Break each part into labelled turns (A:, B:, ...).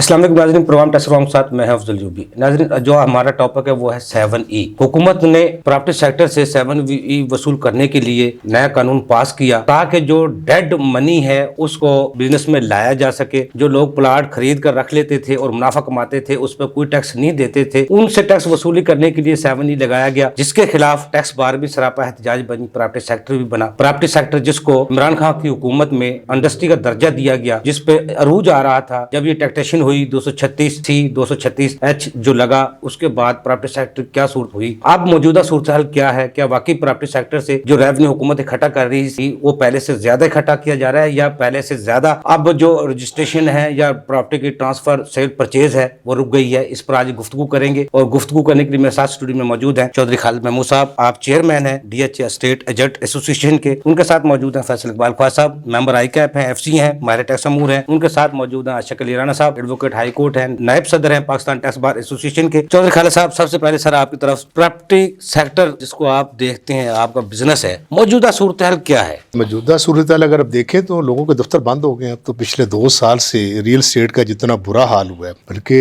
A: अस्सलाम वालेकुम नाज़रीन, प्रोग्राम टैक्स के साथ मैं अफजल यूबी। नाज़रीन, जो हमारा टॉपिक है वो है 7E। हुकूमत ने प्रॉपर्टी सेक्टर से 7E वसूल करने के लिए नया कानून पास किया ताकि जो डेड मनी है उसको बिजनेस में लाया जा सके। जो लोग प्लाट खरीद कर रख लेते थे और मुनाफा कमाते थे उस पर कोई टैक्स नहीं देते थे, उनसे टैक्स वसूली करने के लिए 7E लगाया गया, जिसके खिलाफ टैक्स बार भी सरापा एहतजाज बनी, प्रॉपर्टी सेक्टर भी बना। प्रॉपर्टी सेक्टर जिसको इमरान खान की हुकूमत में इंडस्ट्री का दर्जा दिया गया, जिसपे अरूज आ रहा था, जब ये टैक्सेशन हुई 236C 236H जो लगा, उसके बाद प्रॉपर्टी सेक्टर क्या सूरत हुई। अब मौजूदा सूरत हाल क्या है? क्या वाकई प्रॉपर्टी सेक्टर से जो रेवेन्यू हुकूमत इकट्ठा कर रही थी वो पहले से ज्यादा इकट्ठा किया जा रहा है, या पहले से ज्यादा अब जो रजिस्ट्रेशन है या प्रॉपर्टी की ट्रांसफर सेल परचेज है वो रुक गई है? इस पर आज गुफ्तगू करेंगे, और गुफ्तगू करने के लिए मेरे साथ स्टूडियो में मौजूद है चौधरी खालिद महमूद साहब, आप चेयरमैन है DHA स्टेट एजेंट एसोसिएशन के। उनके साथ मौजूद है फैसल इकबाल ख्वाजा साहब, मेंबर ICAP है, FC हैं, माहिर टैक्स अमूर हैं। उनके साथ मौजूद है आशिक अली राना साहब, एडवोकेट हाई कोर्ट है, नायब सदर हैं पाकिस्तान टैक्स बार एसोसिएशन के। चौधरी खालिद साहब, सबसे पहले सर आपकी तरफ, प्रॉपर्टी सेक्टर जिसको आप देखते हैं, आपका बिजनेस है, मौजूदा सूरत हाल क्या है?
B: मौजूदा सूरत हाल अगर आप देखें तो लोगों के दफ्तर बंद हो गए। अब तो पिछले 2 साल से रियल स्टेट का जितना बुरा हाल हुआ है, बल्कि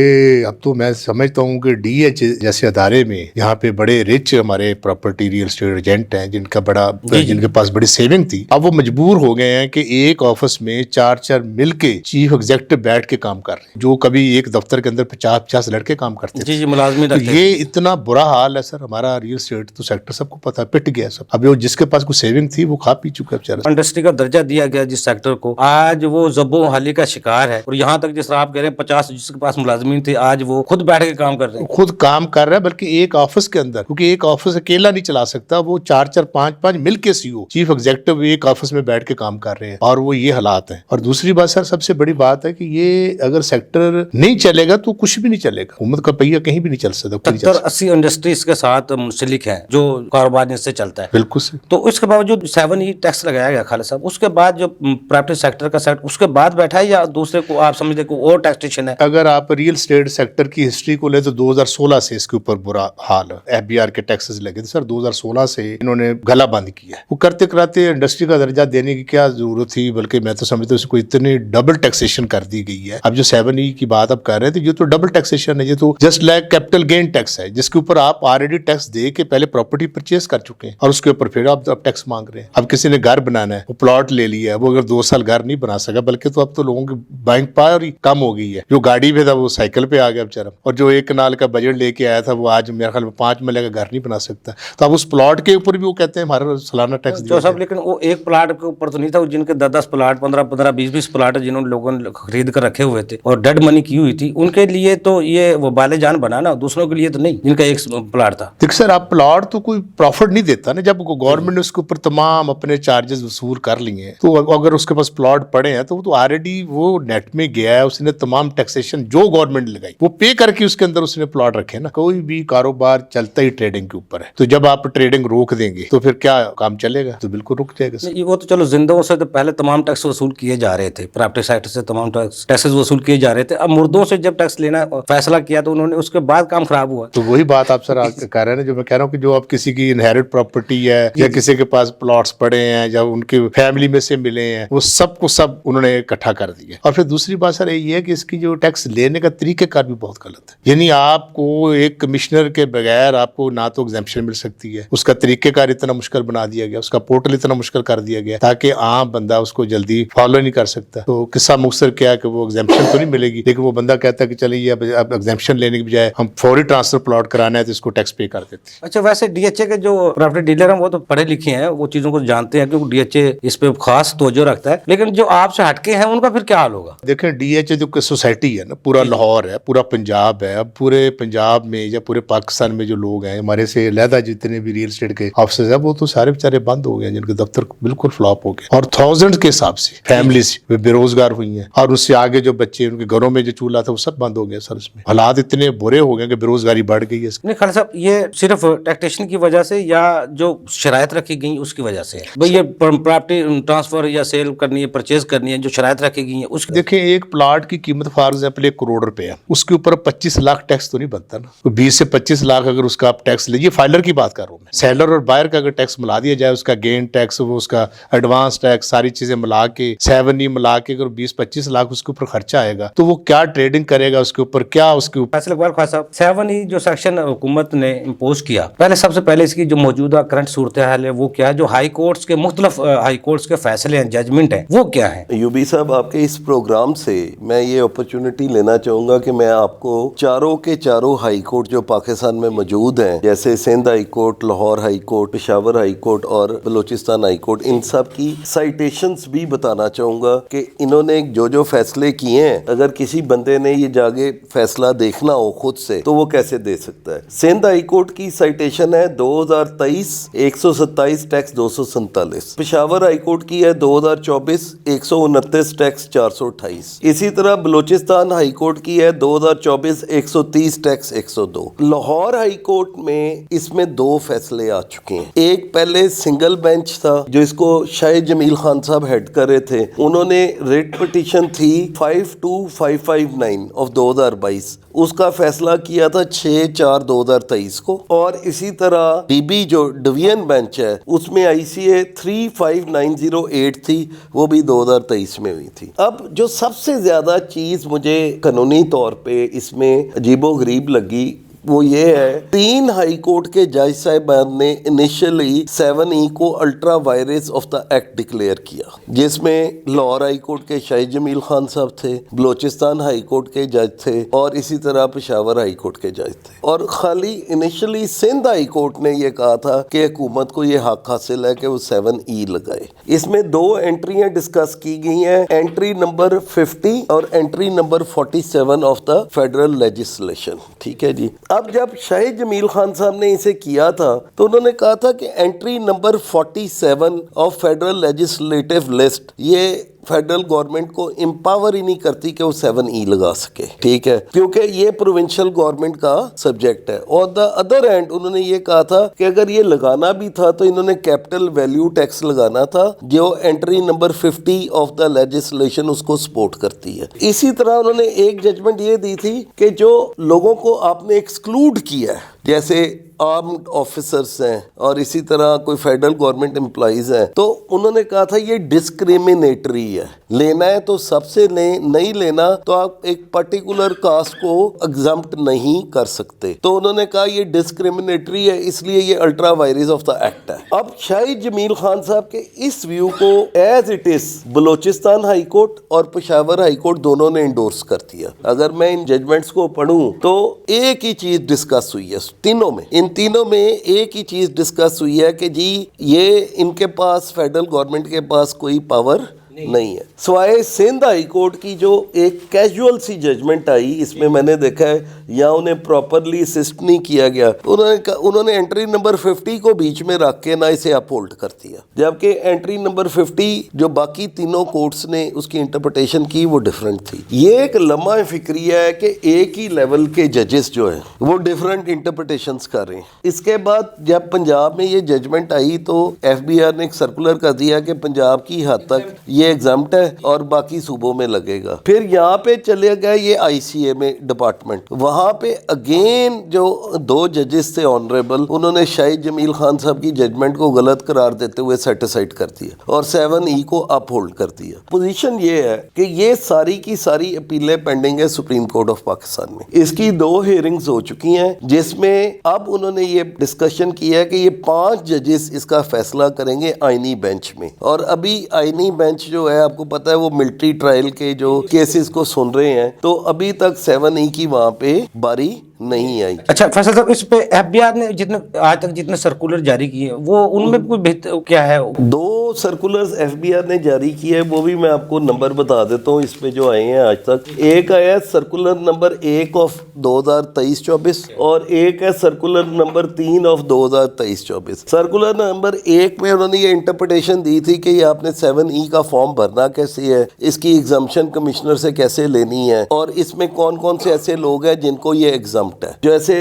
B: अब तो मैं समझता हूँ कि DHA जैसे अदारे में यहाँ पे बड़े रिच हमारे प्रॉपर्टी रियल स्टेट एजेंट हैं जिनके पास बड़ी सेविंग थी, अब वो मजबूर हो गए हैं कि एक ऑफिस में 4 मिलके चीफ एग्जीक्यूटिव बैठ के काम कर रहे हैं, जो कभी एक दफ्तर के अंदर 50 लड़के काम करते थे।
A: जी मुलाजमी
B: तो ये इतना बुरा हाल है सर हमारा रियल स्टेट तो सेक्टर सबको पता है, पिट गया सब। अब वो जिसके पास कोई सेविंग थी वो खा पी चुका है।
A: इंडस्ट्री का दर्जा दिया गया जिस सेक्टर को, आज वो जब्बो हाली का शिकार है। और यहाँ तक जिस आप कह रहे हैं 50 जिसके पास मुलाजमीन थे, आज वो खुद बैठ के काम कर रहे हैं,
B: खुद काम कर रहा है, बल्कि एक ऑफिस के अंदर, क्योंकि एक ऑफिस अकेला नहीं चला सकता, वो 4 5 मिलके CEO चीफ एग्जीक्यूटिव एक ऑफिस में बैठ के काम कर रहे हैं, और वो ये हालात है। और दूसरी बात सर, सबसे बड़ी बात है कि ये अगर सेक्टर नहीं चलेगा तो कुछ भी नहीं चलेगा, हुकूमत का पहिया कहीं भी नहीं चल सकता।
A: 70-80 इंडस्ट्रीज के साथ मुंसलिक है जो कारोबार इससे चलता है।
B: बिल्कुल से।
A: तो इसके बावजूद 7E टैक्स लगाया गया खालिद साहब, उसके बाद जो प्रॉपर्टी सेक्टर का सेक्टर उसके बाद बैठा है, या दूसरे को आप समझते को और टैक्सेशन है?
B: अगर आप रियल स्टेट सेक्टर की हिस्ट्री को ले तो 2016 से इसके ऊपर बुरा हाल है। FBR के टैक्सेस लगे थे सर, 2016 से इन्होंने गला बंद किया। वो करते कराते इंडस्ट्री का दर्जा देने की क्या जरूरत थी, बल्कि मैं तो समझता हूँ इसको इतनी डबल टैक्सेशन कर दी गई है। अब जो 7E की बात आप कर रहे थे, ये तो डबल टैक्सेशन है, ये तो just like capital gain tax है, जिसके ऊपर आप ऑलरेडी टैक्स दे के पहले प्रॉपर्टी परचेज कर चुके हैं और उसके ऊपर फिर आप टैक्स मांग रहे हैं। अब किसी ने घर बनाना है, वो प्लॉट ले लिया है, वो अगर 2 साल घर नहीं बना सका, बल्कि तो अब तो लोगों की बाइंग पावर कम हो गई है। जो गाड़ी पे था वो साइकिल पे आ गया बेचारा, और जो 1 कनाल का बजट लेके आया था वो आज मेरे ख्याल में 5 मरले का घर नहीं बना सकता। तो अब उस प्लॉट के ऊपर भी वो कहते हैं हमारा सालाना टैक्स
A: जो सब, लेकिन वो एक प्लाट के ऊपर तो नहीं था, जिनके 10-10 प्लाट 15-15 20-20 प्लाट जिन्होंने लोगों ने खरीद कर रखे हुए थे और डेड मनी की हुई थी, उनके लिए तो ये वो बाले जान बना ना, दूसरों के लिए तो नहीं जिनका एक प्लाट था।
B: देख सर, आप प्लॉट तो कोई प्रॉफिट नहीं देता ना, जब गवर्नमेंट ने उसके ऊपर तमाम अपने चार्जेस वसूल कर लिए, तो अगर उसके पास प्लॉट पड़े हैं तो ऑलरेडी वो नेट में गया है, उसने तमाम टैक्सेशन जो गवर्नमेंट लगाई वो पे करके उसके अंदर उसने प्लॉट रखे ना। कोई भी कारोबार चलता ही ट्रेडिंग के ऊपर है, तो जब आप ट्रेडिंग रोक देंगे तो फिर क्या काम चलेगा? तो बिल्कुल रुक जाएगा सर।
A: वो तो चलो, जिंदों से तो पहले तमाम टैक्स वसूल किए जा रहे थे, प्रॉपर्टी सेक्टर से तमाम टैक्सेस वसूल किए जा रहे थे। अब मुर्दों से जब टैक्स लेना फैसला किया तो उन्होंने उसके बाद काम खराब हुआ।
B: तो वही बात आप सर कह रहे हैं, जो मैं कह रहा हूँ कि जो आप किसी की इनहेरिट प्रॉपर्टी है या किसी के पास प्लॉट्स पड़े हैं, जब उनकी फैमिली में से मिले हैं, वो सब को सब उन्होंने इकट्ठा कर दिया। और फिर दूसरी बात सर ये है कि इसकी जो टैक्स लेने का तरीकेकार भी बहुत गलत है। यानी आपको एक कमिश्नर के बगैर आपको ना तो एग्जेम्पशन मिल सकती है, उसका तरीकेकार इतना मुश्किल बना दिया गया, उसका पोर्टल इतना मुश्किल कर दिया गया ताकि आम बंदा उसको जल्दी फॉलो नहीं कर सकता। तो किस्सा मुख्तर क्या है कि वो एग्जेम्पशन तो नहीं मिलेगी, लेकिन वो बंदा कहता है कि चलिए अब एग्जेम्पशन लेने की बजाय हम फौरी ट्रांसफर प्लॉट कराना है तो इसको टैक्स पे कर देते हैं।
A: अच्छा, वैसे DHA के जो प्रॉपर्टी डीलर हैं वो तो पढ़े लिखे हैं, वो चीजों को जानते हैं, क्योंकि DHA इस पे खास तवज्जो रखता है, लेकिन जो आपसे हटके हैं उनका फिर क्या हाल होगा?
B: देखें, DHA जो सोसाइटी है ना, पूरा लाहौर है, पूरा पंजाब है, अब पूरे पंजाब में या पूरे पाकिस्तान में जो लोग हैं हमारे से अलहदा जितने भी रियल एस्टेट के ऑफिसर्स हैं, वो तो सारे बेचारे बंद हो गए, जिनके दफ्तर बिल्कुल फ्लॉप हो गए, और थाउजेंड के हिसाब से फैमिलीज बेरोजगार हुई हैं, और उससे आगे जो बच्चे उनके घरों में जो चूल्हा था वो सब बंद हो गया सर। इसमें हालात इतने बुरे हो गए कि बेरोजगारी बढ़ गई है।
A: नहीं खालिद साहब, ये सिर्फ टैक्सेशन की वजह से या जो शरायत रखी गई उसकी वजह से है? भाई ये प्रॉपर्टी ट्रांसफर या सेल करनी है, परचेज करनी है, जो शरायत रखी गई है उसकी।
B: देखिए, एक प्लाट की कीमत फॉर एग्जाम्पल 1 करोड़ रुपए है, उसके ऊपर 25 लाख टैक्स तो नहीं बनता ना। तो 20 से 25 लाख अगर उसका आप टैक्स लीजिए, फाइलर की बात कर रहा हूँ मैं, सेलर और बायर का अगर टैक्स मिला दिया जाए, उसका गेन टैक्स, वो उसका एडवांस टैक्स, सारी चीजें मिला के 7E मिला के अगर 20-25 लाख उसके ऊपर खर्चा आएगा, तो वो वो क्या ट्रेडिंग करेगा उसके ऊपर, क्या उसके ऊपर।
A: फैसले इकबाल खान साहब 7E जो सेक्शन हुकूमत ने इम्पोज किया, पहले सबसे पहले इसकी जो मौजूदा करंट सूरत हाल है वो क्या है, जो हाई कोर्ट्स के मुख्तलिफ हाई कोर्ट्स के फैसले हैं, जजमेंट है, वो क्या है?
C: यूबी साहब, आपके इस प्रोग्राम से मैं ये अपॉर्चुनिटी लेना चाहूँगा कि मैं आपको चारों के चारों हाई कोर्ट जो पाकिस्तान में मौजूद हैं, जैसे Sindh high court, Lahore high court, Peshawar high court और बलूचिस्तान हाई कोर्ट, इन सब की साइटेशंस भी बताना चाहूँगा कि इन्होंने जो जो फैसले किए हैं, अगर किसी बंदे ने ये जाके फैसला देखना हो खुद से तो वो कैसे दे सकता है। सिंध हाई कोर्ट की साइटेशन है 2023 127 टैक्स 247, पेशावर हाई कोर्ट की है 2024 129 टैक्स 428, इसी तरह बलूचिस्तान हाई कोर्ट की है 2024 130 टैक्स 102। लाहौर हाई कोर्ट में इसमें दो फैसले आ चुके हैं। एक पहले सिंगल बेंच था जो इसको शाहिद जमील खान साहब हेड कर रहे थे, उन्होंने रिट पिटीशन थी 52559 ऑफ 2022, उसका फैसला किया था 6/4/2023 को। और इसी तरह डीबी जो डिवीजन बेंच है उसमें ICA 35908 थी, वो भी 2023 में हुई थी। अब जो सबसे ज्यादा चीज मुझे कानूनी तौर पे इसमें अजीबोगरीब लगी वो ये है, 3 हाई कोर्ट के जज साहिबान ने इनिशियली 7E को ultra vires of the act declare किया, जिसमें लाहौर हाई कोर्ट के शाहिद जमील खान साहब थे, बलूचिस्तान हाई कोर्ट के जज थे और इसी तरह पेशावर हाई कोर्ट के जज थे। और खाली इनिशियली सिंध हाई कोर्ट ने ये कहा था कि हुकूमत को ये हक हासिल है कि वो 7E लगाए। इसमें दो एंट्रियां डिस्कस की गई हैं, एंट्री नंबर 50 और entry number 47 of the federal legislation. ठीक है जी। अब जब शाहिद जमील खान साहब ने इसे किया था तो उन्होंने कहा था कि entry number 47 of federal legislative list ये फेडरल गवर्नमेंट को एम्पावर ही नहीं करती कि वो 7E लगा सके, ठीक है, क्योंकि ये प्रोविंशियल गवर्नमेंट का सब्जेक्ट है। और द अदर एंड उन्होंने ये कहा था कि अगर ये लगाना भी था तो इन्होंने कैपिटल वैल्यू टैक्स लगाना था, जो entry number 50 of the legislation उसको सपोर्ट करती है। इसी तरह उन्होंने एक जजमेंट ये दी थी कि जो लोगों को आपने एक्सक्लूड किया है, जैसे आर्म्ड ऑफिसर्स हैं और इसी तरह कोई फेडरल गवर्नमेंट एम्प्लॉइज हैं, तो उन्होंने कहा था ये डिस्क्रिमिनेटरी है, लेना है तो सबसे लें, नहीं लेना तो आप एक पर्टिकुलर कास्ट को एग्जम्प्ट नहीं कर सकते। तो उन्होंने कहा ये डिस्क्रिमिनेटरी है, इसलिए ये ultra vires of the act है। अब शाहिद जमील खान साहब के इस व्यू को as it is Balochistan high court और पेशावर हाई कोर्ट दोनों ने इंडोर्स कर दिया। अगर मैं इन जजमेंट्स को पढ़ूं तो एक ही चीज डिस्कस हुई है तीनों में, इन तीनों में एक ही चीज डिस्कस हुई है कि जी ये इनके पास फेडरल गवर्नमेंट के पास कोई पावर नहीं है, सिवाय सिंध हाई कोर्ट की जो एक कैजुअल सी जजमेंट आई, इसमें मैंने देखा है या उन्हें प्रॉपरली असिस्ट नहीं किया गया। उन्होंने एंट्री नंबर 50 को बीच में रख के ना इसे अपहोल्ड कर दिया, जबकि एंट्री नंबर 50 जो बाकी तीनों कोर्ट्स ने उसकी इंटरप्रिटेशन की वो डिफरेंट थी। ये एक लम्हा फिक्रिया है कि एक ही लेवल के जजेस जो है वो डिफरेंट इंटरप्रिटेशंस कर रहे हैं। इसके बाद जब पंजाब में ये जजमेंट आई तो FBR ने एक सर्कुलर कर दिया कि पंजाब की हद तक ये एग्जाम्प्ट है और बाकी सूबों में लगेगा। फिर यहाँ पे चले गए ये ICA में डिपार्टमेंट, वहां पे अगेन जो दो जजेस थे ऑनरेबल, उन्होंने शाहिद जमील खान साहब की जजमेंट को गलत करार देते हुए सेटिसाइड कर दिया और 7E को अपहोल्ड कर दिया। पोजीशन ये है कि ये सारी की सारी अपीलें पेंडिंग है सुप्रीम कोर्ट ऑफ पाकिस्तान में। इसकी 2 हियरिंग्स हो चुकी हैं, जिसमें अब उन्होंने ये डिस्कशन किया है कि ये 5 जजेस इसका फैसला करेंगे आईनी बेंच में। और अभी आईनी बेंच जो है आपको पता है वो मिलिट्री ट्रायल के जो केसेस को सुन रहे हैं, तो अभी तक 7E की वहां पे बारी नहीं आई।
A: अच्छा फैसल साहब, इस पे FBR ने जितने आज तक जितने सर्कुलर जारी किए वो उनमें कोई बेहतर क्या है?
C: 2 सर्कुलर्स FBR ने जारी किए, वो भी मैं आपको नंबर बता देता हूँ इस पे जो आए हैं आज तक। एक आया सर्कुलर नंबर 1 ऑफ 2023-24 और एक है circular number 3 of 2023-24। Circular number 1 में उन्होंने ये इंटरप्रिटेशन दी थी कि ये आपने 7E का फॉर्म भरना कैसे है, इसकी एग्जाम्पशन कमिश्नर से कैसे लेनी है और इसमें कौन कौन से ऐसे लोग हैं जिनको ये एग्जाम है। जैसे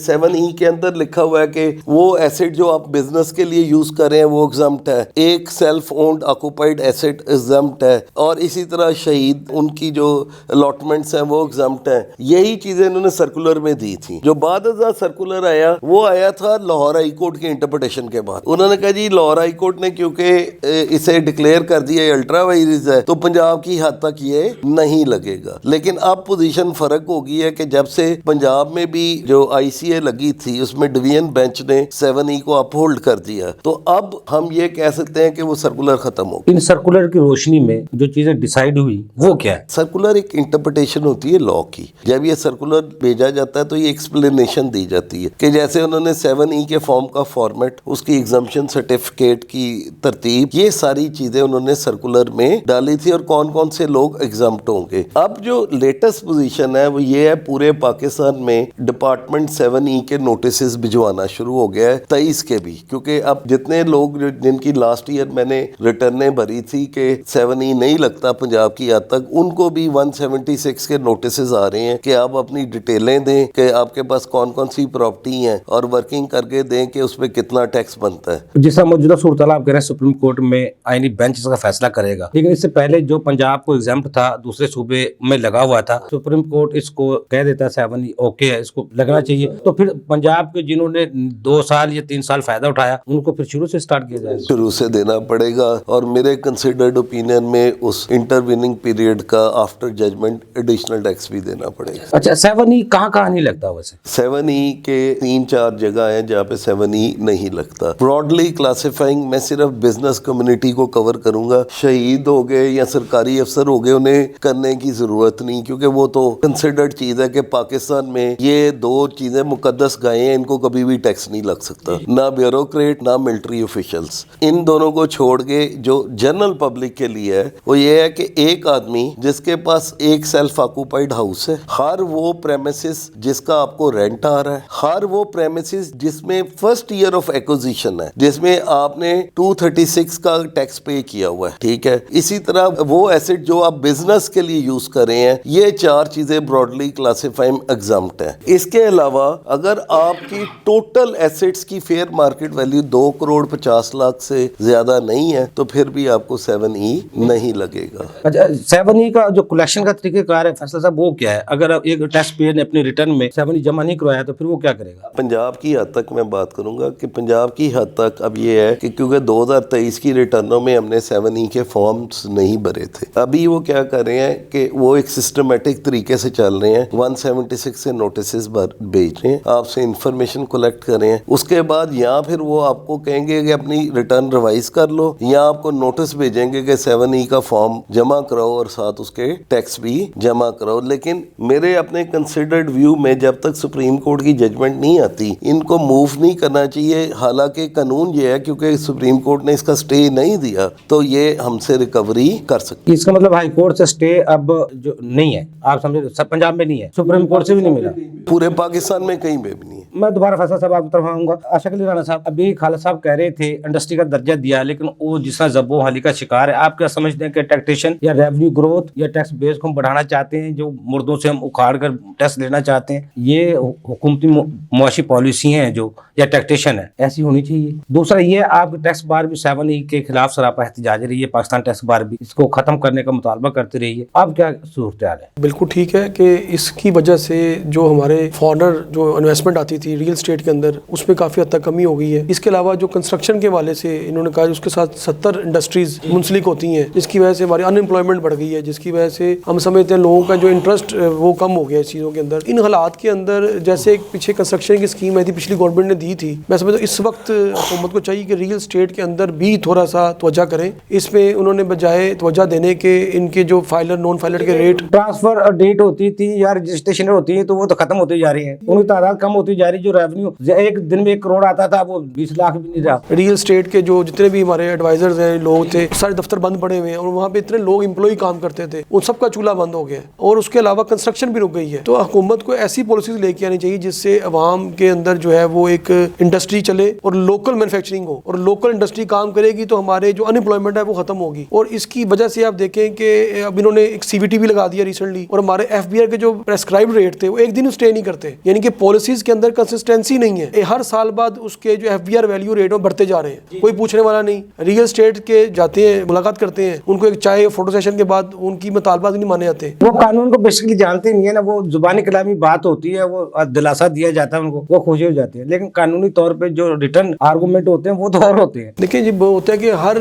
C: 7E के अंदर लिखा हुआ है कि वो एसेट जो आप बिजनेस के लिए यूज कर रहे हैं वो एग्जम्प्ट है, एक ایک self owned occupied asset exempt ہے, اور اسی طرح شہید ان کی جو الاٹمنٹس ہیں وہ ایگزمپٹ ہیں. یہی چیزیں انہوں نے سرکولر میں دی تھیں. جو بعد ازاں سرکولر آیا وہ آیا تھا لاہور ہائی کورٹ کی انٹرپریٹیشن کے بعد. انہوں نے کہا جی لاہور ہائی کورٹ نے کیونکہ اسے ڈکلیئر کر دیا الٹرا وائرس ہے تو پنجاب کی حد تک یہ نہیں لگے گا. لیکن اب پوزیشن فرق ہو گئی ہے کہ جب سے پنجاب میں بھی جو آئی سی اے لگی تھی اس میں ڈویژن بینچ نے 7E کو اپ ہولڈ کر دیا, تو اب ہم یہ کہہ سکتے ہیں کہ وہ سرکولر ختم ہو.
A: ان سرکولر کی روشنی میں جو چیزیں ڈیسائیڈ ہوئی وہ کیا ہے؟
C: سرکولر ایک انٹرپریٹیشن ہوتی ہے لا کی. جب یہ سرکولر بھیجا جاتا ہے تو یہ ایکسپلینیشن دی جاتی ہے کہ جیسے انہوں نے 7E کے فارم کا فارمیٹ, اس کی ایگزمپشن سرٹیفکیٹ کی ترتیب, یہ ساری چیزیں انہوں نے سرکولر میں ڈالی تھی اور کون کون سے لوگ ایگزمپٹ ہوں گے. اب جو لیٹسٹ پوزیشن ہے وہ یہ ہے پورے پاکستان میں ڈپارٹمنٹ 7E کے نوٹسز بھجوانا شروع ہو گیا ہے 23 کے بھی, کیونکہ اب جتنے لوگ جن کی لاسٹ ایئر میں نے ریٹرنیں بھری تھی کہ 7E نہیں لگتا پنجاب کی حد تک, ان کو بھی 176 کے نوٹسز آ رہے ہیں کہ آپ اپنی ڈیٹیلیں دیں کہ آپ کے پاس کون کون سی پراپرٹی ہیں اور ورکنگ کر کے دیں کہ اس پہ کتنا ٹیکس بنتا ہے.
A: جس طرح موجودہ صورتحال آپ کہہ رہے ہیں سپریم کورٹ میں آئینی بینچ اس کا فیصلہ کرے گا, لیکن اس سے پہلے جو پنجاب کو ایگزمپٹ تھا دوسرے صوبے میں لگا ہوا تھا, سپریم کورٹ اس کو کہہ دیتا ہے 7E اوکے ہے, اس کو لگنا چاہیے, تو پھر پنجاب کے جنہوں نے 2 سال یا 3 سال فائدہ اٹھایا ان کو پھر شروع سے سٹارٹ کیا جائے گا,
C: شروع سے دینا پڑے گا. اور میرے کنسیڈرڈ اوپینین میں اس انٹروننگ پیریڈ کا آفٹر ججمنٹ ایڈیشنل ٹیکس بھی دینا پڑے گا.
A: اچھا 7E کہاں نہیں لگتا ویسے؟
C: 7E کے 3-4 جگہ ہیں جہاں پہ 7E نہیں لگتا. براڈلی کلاسیفائنگ میں صرف بزنس کمیونٹی کو کور کروں گا. شہید ہو گئے یا سرکاری افسر ہو گئے انہیں کرنے کی ضرورت نہیں, کیونکہ وہ تو کنسیڈرڈ چیز ہے کہ پاکستان میں یہ 2 چیزیں مقدس گائے ہیں, ان کو کبھی بھی ٹیکس نہیں لگ سکتا, نہ بیوروکریٹ نہ ملٹری آفیشلز. ان دونوں کو چھوڑ کے جو جنرل پبلک کے لیے ہے وہ یہ ہے کہ ایک آدمی جس کے پاس ایک سیلف آکوپائڈ ہاؤس ہے, ہر وہ پریمیسز جس کا آپ کو رینٹ آ رہا ہے, ہر وہ پریمیسز جس میں فرسٹ ایئر آف ایکوزیشن ہے, جس میں آپ نے 236 کا ٹیکس پے کیا ہوا ہے, ٹھیک ہے. اسی طرح وہ ایسٹ جو آپ بزنس کے لیے یوز کر رہے ہیں, یہ 4 چیزیں براڈلی کلاسیفائنگ ایگزمپٹ ہیں. اس کے علاوہ اگر آپ کی ٹوٹل ایسٹس کی فیئر مارکیٹ ویلیو 2,50,00,000 سے زیادہ نہیں ہے تو پھر بھی آپ کو 7E نہیں لگے گا.
A: اچھا 7E کا جو کلیکشن کا طریقہ کار ہے فیصلہ صاحب وہ کیا ہے؟ اگر ایک ٹیکس پیئر نے اپنی ریٹرن میں 7E جمع نہیں کروایا تو پھر وہ کیا کرے گا؟
C: پنجاب کی حد تک میں بات کروں گا کہ پنجاب کی حد تک اب یہ ہے کہ کیونکہ 2023 کی ریٹرنوں میں ہم نے 7E کے فارمز نہیں بھرے تھے, ابھی وہ کیا کر رہے ہیں کہ وہ ایک سسٹمیٹک طریقے سے چل رہے ہیں, 176 سے نوٹسز بھیج رہے ہیں, آپ سے انفارمیشن کلیکٹ کر رہے ہیں. اس کے بعد یا پھر وہ آپ کو کہیں گے کہ اپنی ریٹرن ریوائز کر لو, یا آپ کو نوٹس بھیجیں گے کہ 7E کا فارم جمع کراؤ اور ساتھ اس کے ٹیکس بھی جمع کراؤ. لیکن میرے اپنے کنسیڈرڈ ویو میں جب تک سپریم کورٹ کی ججمنٹ نہیں آتی ان کو موو نہیں کرنا چاہیے. حالانکہ قانون یہ ہے کیونکہ سپریم کورٹ نے اس کا سٹے نہیں دیا تو یہ ہم سے ریکوری کر سکتے.
A: اس کا مطلب ہائی کورٹ سے سٹے اب جو نہیں ہے, آپ سمجھے سب پنجاب میں نہیں ہے, سپریم کورٹ سے بھی نہیں ملا,
C: پورے پاکستان میں کہیں پہ بھی نہیں ہے.
A: میں دوبارہ فیصلہ صاحب آپ کی طرف آؤں گا. اشرف علی رانا صاحب, ابھی خالد صاحب کہہ رہے تھے انڈسٹری کا درجہ دیا, لیکن وہ جس طرح ضب و حالی کا شکار ہے, آپ کیا سمجھتے ہیں کہ ٹیکسیشن یا ریونیو گروتھ یا ٹیکس بیس کو ہم بڑھانا چاہتے ہیں, جو مردوں سے ہم اکھاڑ کر ٹیکس لینا چاہتے ہیں, یہ حکومتی معاشی پالیسی ہیں جو یا ٹیکسیشن ہے ایسی ہونی چاہیے؟ دوسرا یہ آپ ٹیکس بار بھی 7E کے خلاف سراپا احتجاج رہی ہے, پاکستان ٹیکس بار بھی اس کو ختم کرنے کا مطالبہ کرتے رہی ہے, اب کیا صورتحال ہے؟
D: بالکل ٹھیک ہے کہ اس کی وجہ سے جو ہمارے فارنر جو انویسٹمنٹ آتی تھی ریئل اسٹیٹ کے اندر اس میں کافی حد تک کمی ہو گئی ہے. اس کے علاوہ جو کنسٹرکشن کے حوالے سے انہوں نے کہا اس کے ساتھ 70 انڈسٹریز منسلک ہوتی ہیں, جس کی وجہ سے ہماری ان امپلائمنٹ بڑھ گئی ہے, جس کی وجہ سے ہم سمجھتے ہیں لوگوں کا جو انٹرسٹ وہ کم ہو گیا اس چیزوں کے اندر. ان حالات کے اندر جیسے ایک پیچھے کنسٹرکشن کی اسکیم آئی تھی پچھلی گورنمنٹ نے دی تھی, میں سمجھتا ہوں اس وقت حکومت کو چاہیے کہ ریئل اسٹیٹ کے اندر بھی تھوڑا سا توجہ کریں. اس میں انہوں نے بجائے توجہ دینے کے ان کے جو فائلر نان فائلر کے ریٹ
A: ٹرانسفر ڈیٹ ہوتی تھی یا رجسٹریشن ہوتی ہے تو وہ تو ختم ہوتی جا رہی ہیں, ان کی تعداد کم ہوتی جا رہی ہے, جو ریونیو ایک دن میں 1 کروڑ آتا تھا وہ 20 لاکھ بھی نہیں رہا.
D: ریئل اسٹیٹ کے جو جتنے بھی ہمارے ایڈوائزرز ہیں لوگ تھے سارے دفتر بند پڑے ہوئے ہیں, اور وہاں پہ اتنے لوگ امپلائی کام کرتے تھے ان سب کا چولہا بند ہو گیا ہے, اور اس کے علاوہ کنسٹرکشن بھی رک گئی ہے. تو حکومت کو ایسی پالیسیز لے کے آنی چاہیے جس سے عوام کے اندر جو ہے وہ ایک انڈسٹری چلے اور لوکل مینوفیکچرنگ ہو, اور لوکل انڈسٹری کام کرے گی تو ہمارے جو ان امپلائمنٹ ہے وہ ختم ہوگی. اور اس کی وجہ سے آپ دیکھیں کہ اب انہوں نے ایک CVT بھی لگا دیا ریسنٹلی, اور ہمارے FBI کے جو پریسکرائبڈ ریٹ تھے وہ ایک دن اسٹے نہیں کرتے, یعنی کہ پالیسیز کے اندر कंसिस्टेंसी नहीं है, हर साल बाद उसके जो FBR वैल्यू रेट में बढ़ते जा रहे हैं, कोई पूछने वाला नहीं। रियल एस्टेट के जाते हैं, मुलाकात करते हैं, उनको एक चाय फोटो सेशन के बाद उनकी मुतालबात नहीं माने जाते।
A: वो कानून को बेसिकली जानते नहीं है ना, वो जुबानी कलामी बात होती है, वो दिलासा दिया जाता है उनको, वो खुशी हो जाते हैं, लेकिन कानूनी तौर पे जो रिटर्न आर्गूमेंट होते हैं वो तो और होते हैं।
D: देखिए जी, वो होता है कि हर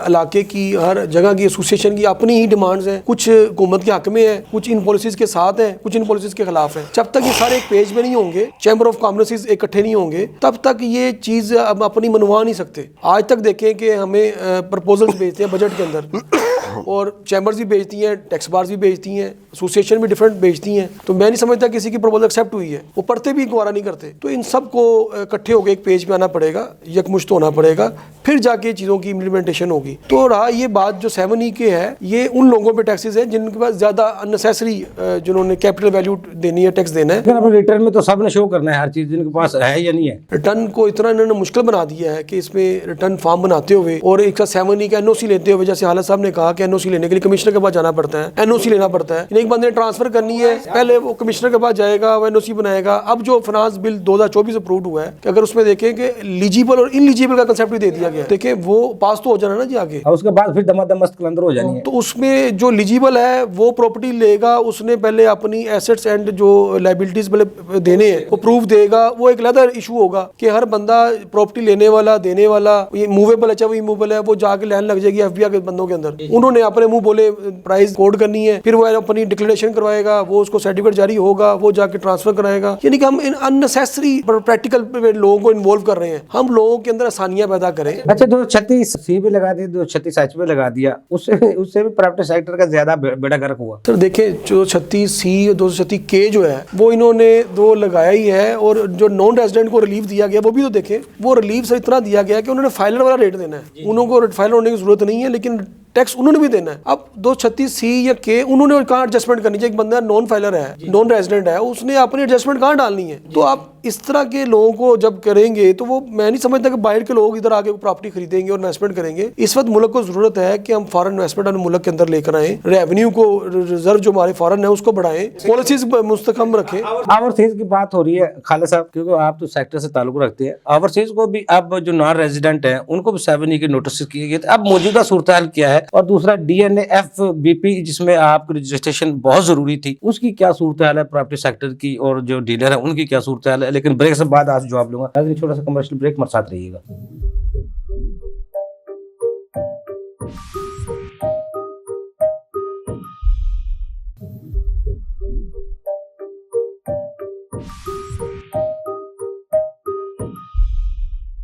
D: इलाके की, हर जगह की एसोसिएशन की अपनी ही डिमांड्स हैं, कुछ हुकूमत के हक में है, कुछ इन पॉलिसीज के साथ है, कुछ इन पॉलिसीज के खिलाफ है। जब तक ये सारे एक पेज में नहीं होंगे, चैम्बर ऑफ कॉमर्स इकट्ठे नहीं होंगे, तब तक ये चीज अब अपनी मनवा नहीं सकते। आज तक देखें कि हमें प्रपोजल्स भेजते हैं बजट के अंदर, और चैम्बर्स भी भेजती हैं, टैक्स बार्स भी भेजती हैं, एसोसिएशन भी डिफरेंट भेजती हैं, तो मैं नहीं समझता किसी की प्रपोजल एक्सेप्ट हुई है, वो पढ़ते भी गवारा नहीं करते। तो इन सब को इकट्ठे होकर एक पेज पे आना पड़ेगा, यकमुश्त होना पड़ेगा, फिर जाके चीज़ों की इम्प्लीमेंटेशन होगी। तो रहा ये बात जो 7E के है, ये उन लोगों पे टैक्सेस हैं जिनके पास ज़्यादा अननेसेसरी, जिन्होंने कैपिटल वैल्यू देनी है, टैक्स देना है।
A: लेकिन अपने रिटर्न में तो सब ने शो करना है हर चीज, जिनके पास है या नहीं है।
D: रिटर्न को इतना इन्होंने मुश्किल बना दिया है कि इसमें रिटर्न फॉर्म बनाते हुए और एक साथ 7E का NOC लेते हुए, जैसे हालत साहब ने कहा कि NOC लेने के लिए कमिश्नर के पास जाना पड़ता है, NOC लेना पड़ता है। एक बंदे ने ट्रांसफर करनी है, पहले वो कमिश्नर के पास जाएगा, वो NOC बनाएगा। अब जो फाइनेंस बिल 2024 अप्रूव हुआ है, कि अगर उसमें देखें कि एलिजिबल और इनएलिजिबल का कंसेप्ट भी दे दिया गया, देखिए वो पास तो हो जाना ना जी आगे,
A: और उसके बाद फिर दमादम मस्त कलंदर हो जानी है।
D: तो उसमें जो एलिजिबल है वो प्रॉपर्टी लेगा, उसने पहले अपनी एसेट्स एंड जो लायबिलिटीज पहले देने हैं वो प्रूफ देगा। वो एक अलग इशू होगा कि हर बंदा प्रॉपर्टी लेने वाला, देने वाला, ये मूवेबल है चाहे वो इमूवेबल है, वो जाके लाइन लग जाएगी FBR के बंदों के अंदर। उन्होंने अपने मुंह बोले प्राइस कोड करनी है, फिर वो अपनी डिक्लेरेशन करवाएगा, वो उसको सर्टिफिकेट जारी होगा, वो जाके ट्रांसफर कराएगा। यानी कि हम इन अननेसेसरी प्रैक्टिकल लोगों को इन्वॉल्व कर रहे हैं। हम लोगों के अंदर आसानियां पैदा करें।
A: अच्छा, 236C भी लगा दी, 236H भी लगा दिया, उससे भी प्राइवेट सेक्टर का ज्यादा बेड़ा गर्क हुआ।
D: सर देखिए, 236C और 236K जो है वो इन्होंने दो लगाया ही है, और जो नॉन रेजिडेंट को रिलीफ दिया गया वो भी तो देखें, वो रिलीफ से इतना दिया गया कि उन्होंने फाइलर वाला रेट देना है, उनको फाइलर होने की जरूरत नहीं है, लेकिन टैक्स उन्होंने भी देना है। अब 236C या K उन्होंने कहाँ एडजस्टमेंट करनी चाहिए? एक बंदा नॉन फाइलर है, नॉन रेजिडेंट है, उसने अपनी एडजस्टमेंट कहाँ डालनी है? तो आप इस तरह के लोगों को जब करेंगे तो वो, मैं नहीं समझता कि बाहर के लोग इधर आके प्रॉपर्टी खरीदेंगे और इन्वेस्टमेंट करेंगे। इस वक्त मुल्क को जरूरत है कि हम फॉरेन इन्वेस्टमेंट अपने मुल्क के अंदर लेकर आए, रेवेन्यू को, रिजर्व जो हमारे फॉरेन है उसको बढ़ाएं, पॉलिसीज मुस्तकम रखें।
A: ओवरसीज की बात हो रही है खालिद साहब, क्योंकि आप तो सेक्टर से ताल्लुक रखते हैं। ओवरसीज को भी अब जो नॉन रेजिडेंट हैं उनको भी 7E के नोटिस किए गए थे। अब मौजूदा सूरत हाल क्या है? और दूसरा DNA FBP जिसमें आपकी रजिस्ट्रेशन बहुत जरूरी थी, उसकी क्या सूरत हाल है प्रॉपर्टी सेक्टर की, और जो डीलर है उनकी क्या सूरत हाल है? लेकिन ब्रेक से बाद आज जवाब लूंगा। छोटा सा कमर्शियल ब्रेक, मेरे साथ रहिएगा।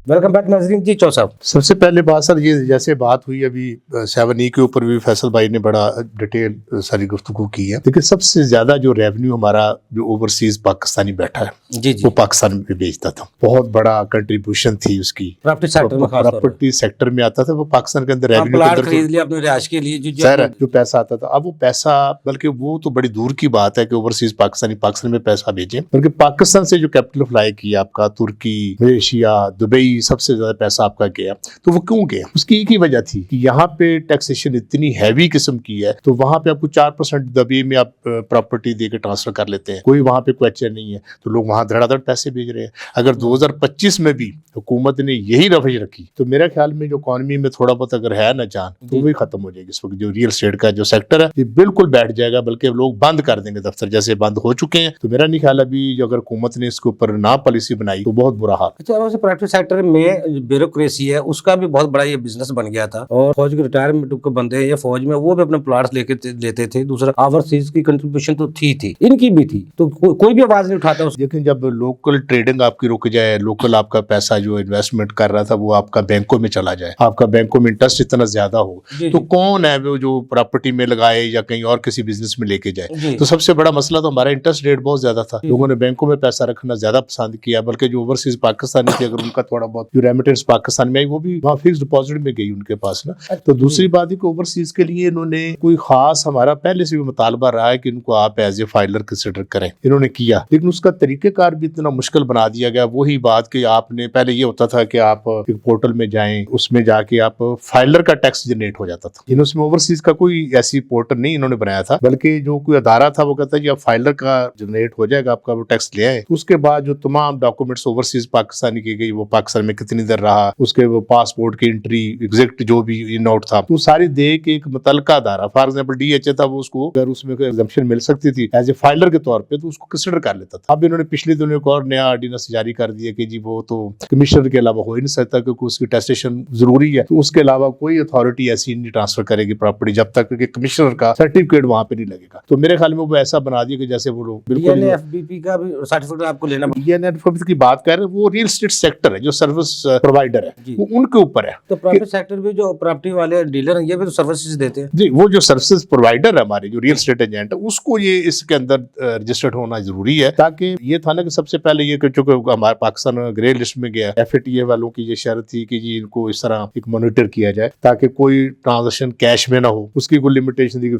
A: वेलकम बैक नाजरीन जी। चौ साहब,
B: सबसे पहले बात सर, ये जैसे बात हुई अभी 7E के ऊपर भी फैसल भाई ने बड़ा डिटेल सारी गुफ्तगू की है, लेकिन सबसे ज्यादा जो रेवेन्यू हमारा जो ओवरसीज पाकिस्तानी बैठा है
A: जी जी,
B: वो पाकिस्तान में बेचता था, बहुत बड़ा कंट्रीब्यूशन थी उसकी
A: प्रॉपर्टी सेक्टर में, खास तौर पे।
B: प्रॉपर्टी सेक्टर में आता था वो पाकिस्तान के अंदर रेवेन्यू
A: प्लाट खरीद लिया अपने रिहायश के लिए,
B: जो पैसा आता था। अब वो पैसा, बल्कि वो तो बड़ी दूर की बात है कि ओवरसीज पाकिस्तान में पैसा भेजे, बल्कि पाकिस्तान से जो कैपिटल फ्लाई किया आपका, तुर्की, मलेशिया, दुबई, सबसे ज्यादा पैसा आपका गया। तो वो क्यों गया? उसकी एक ही वजह थी कि यहाँ पे टैक्सेशन इतनी हैवी किस्म की है, तो वहां पे आपको 4% दबे में आप प्रॉपर्टी दे के ट्रांसफर कर लेते हैं, कोई वहां पे क्वेश्चन नहीं है, तो लोग वहां धड़ाधड़ पैसे भेज रहे हैं। अगर 2025 में भी हुकूमत ने यही रवैया रखी तो मेरे ख्याल में जो इकॉनमी में थोड़ा बहुत अगर है ना जान, तो वही खत्म हो जाएगी। इस वक्त जो रियल एस्टेट का जो सेक्टर है ये बिल्कुल बैठ जाएगा, बल्कि लोग बंद कर देंगे, दफ्तर जैसे बंद हो चुके हैं। तो मेरा नहीं ख्याल अभी जो अगर हुकूमत ने इसके ऊपर ना पॉलिसी बनाई तो बहुत बुरा हाल।
A: अच्छा, वैसे प्राइवेट सेक्टर में ब्यूरोक्रेसी है उसका भी बहुत बड़ा ये बिजनेस बन गया था, और फौज के रिटायरमेंट के बंदे या फौज में वो भी अपने प्लाट्स लेते थे। दूसरा ओवरसीज की कंट्रीब्यूशन तो थी, इनकी भी थी, तो कोई भी आवाज नहीं उठाता।
B: लेकिन जब लोकल ट्रेडिंग आपकी रुक जाए, लोकल आपका पैसा जो इन्वेस्टमेंट कर रहा था वो आपका बैंकों में चला जाए, आपका बैंकों में इंटरेस्ट इतना ज्यादा हो, तो कौन है वो जो प्रॉपर्टी में लगाए या कहीं और किसी बिजनेस में लेके जाए? तो सबसे बड़ा मसला तो हमारा इंटरेस्ट रेट बहुत ज्यादा था, लोगों ने बैंकों में पैसा रखना ज्यादा पसंद किया, बल्कि जो ओवरसीज पाकिस्तानी थे अगर उनका थोड़ा बहुत जो रेमिटेंस पाकिस्तान में आई वो भी वहाँ फिक्स डिपॉजिट में गई उनके पास ना। तो दूसरी बात है कि ओवरसीज के लिए इन्होंने कोई खास, हमारा पहले से भी मुतालबा रहा है कि इनको आप एज ए फाइलर कंसिडर करें, इन्होंने किया, लेकिन उसका तरीकेकार भी इतना मुश्किल बना दिया गया। वही बात कि आपने पहले ये होता था कि आप एक पोर्टल में जाएं, उसमें जाके आप फाइलर का टैक्स जनरेट हो जाता था। इन उसमें ओवरसीज का कोई ऐसी पोर्टल नहीं इन्होंने बनाया था, बल्कि जो कोई अदारा था वो कहता है कि आप फाइलर का जनरेट हो जाएगा, आपका वो टैक्स ले आए। उसके बाद जो तमाम डॉक्यूमेंट्स ओवरसीज पाकिस्तानी की गई, वो पाकिस्तान में कितनी देर रहा, उसके वो पासपोर्ट की एंट्री एग्जैक्ट जो भी इन आउट था, तो सारी दे के एक मुतलका अदारा, फॉर एग्जाम्पल DHA था, वो उसको अगर उसमें कोई एग्जम्पशन मिल सकती थी एज ए फाइलर के तौर पे तो उसको कंसिडर कर लेता था। अब इन्होंने पिछले दिनों एक और नया ऑर्डिनेंस जारी कर दिया कि जी वो तो कमिश्नर के अलावा हो ही नहीं सकता, क्योंकि उसकी टेस्टेशन जरूरी है, तो उसके अलावा कोई अथॉरिटी ऐसी नहीं ट्रांसफर करेगी प्रॉपर्टी जब तक कि कमिश्नर का सर्टिफिकेट वहां पे नहीं लगेगा। तो मेरे ख्याल में वो ऐसा बना दिया कि जैसे वो लोग बिल्कुल
A: DNFBP का भी सर्टिफिकेट आपको लेना पड़ेगा।
B: DNFBP की बात कर रहे हैं, वो रियल एस्टेट सेक्टर है जो सर्विस प्रोवाइडर है, वो उनके ऊपर है।
A: तो प्रॉपर्टी सेक्टर भी जो प्रॉपर्टी वाले डीलर हैं ये भी तो सर्विसेज देते हैं
B: जी, वो जो सर्विसेज प्रोवाइडर है हमारे, जो रियल एस्टेट एजेंट है, उसको ये इसके अंदर रजिस्टर्ड होना जरूरी है। ताकि ये था ना कि सबसे पहले ये चूंकि हमारे पाकिस्तान ग्रे लिस्ट में गया, FATA वालों की ये शर्त थी कि जी इनको इस तरह एक मॉनिटर किया जाए ताकि कोई ट्रांजेक्शन कैश में ना हो। उसकी कोई लिमिटेशन थी कि